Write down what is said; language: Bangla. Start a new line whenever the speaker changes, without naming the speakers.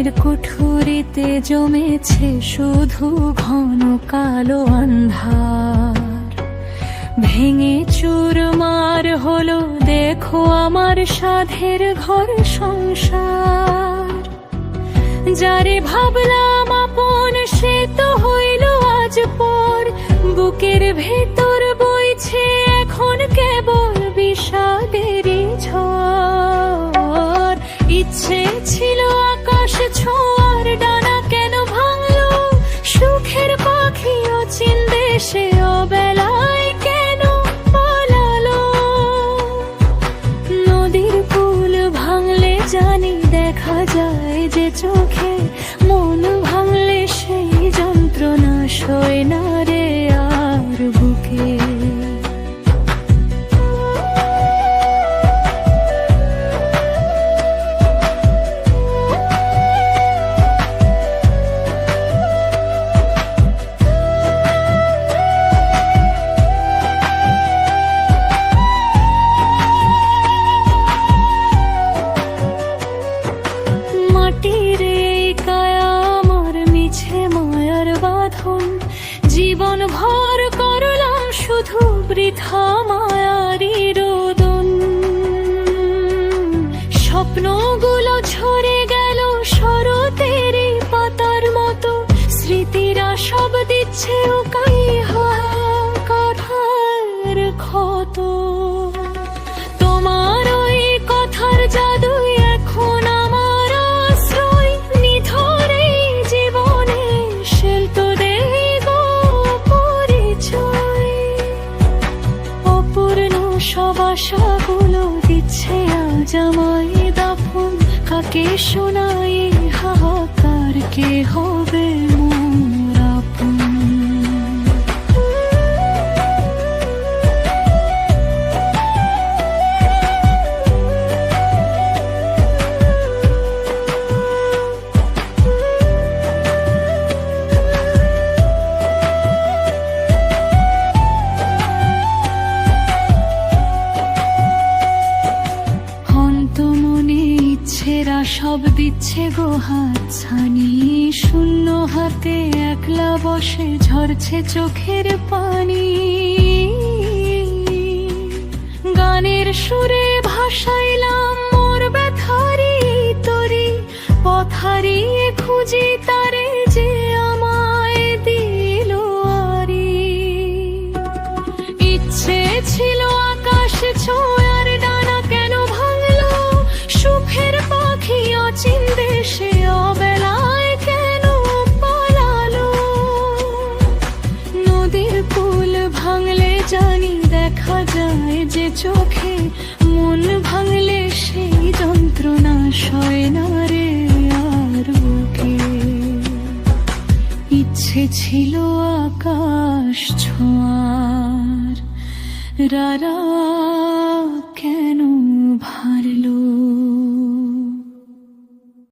মনের কুঠুরিতে জমেছে শুধু ঘন কালো আন্ধার। ভেঙে চুরমার হলো দেখো আমার সাধের ঘর সংসার। যারে ভাবলাম আপন সে তো হইল আজ পর। বুকের ভেতর বইছে এখন কেবল বিষাদেরই ঝড়। ইচ্ছে ছিল আকাশ ছোঁয়ার, ডানা কেন ভাঙলো সুখের পাখি অচিন দেশে অবেলায় কেন পালালো। নদীর পুল ভাঙলে জানি দেখা যায় যে চোখে, মন ভাঙলে সেই যন্ত্রণা সয় না রে আর বুকে। জীবন ভর করলাম শুধু বৃথা মায়ারি রোদন। স্বপ্নগুলো ঝরে গেল শরতেরই পাতার মতো। স্মৃতিরা সব দিচ্ছে ওকাই হাহাকার ক্ষত। তোমার ওই কথার জাদুই এখন আমার আশ্রয়। নিধরে জীবনে শেলতো সব আশাগুলো দিচ্ছে আজ আমায় দাফন। কাকে শোনাই হাহাকার, কে হবে মোর আপন। সব দিচ্ছে গো হাতছানি। শূন্য হাতে একলা বসে ঝরছে চোখের পানি। গানের সুরে ভাসাইলাম মোর ব্যথারি তরি। পথারিয়ে খুঁজি তারে যে আমায় দিল আরি। ইচ্ছে ছিল আকাশ ছোঁয়ার, ডানা কেন ভাঙলো সুখের পাখি অচিন দেশে অবেলায় কেন পালালো। নদীর পুল ভাঙলে জানি দেখা যায় যে চোখে, মন ভাঙলে সেই যন্ত্রণা সয় না রে আর বুকে। ইচ্ছে ছিল আকাশ ছোঁয়ার, রারা কেন ভারে।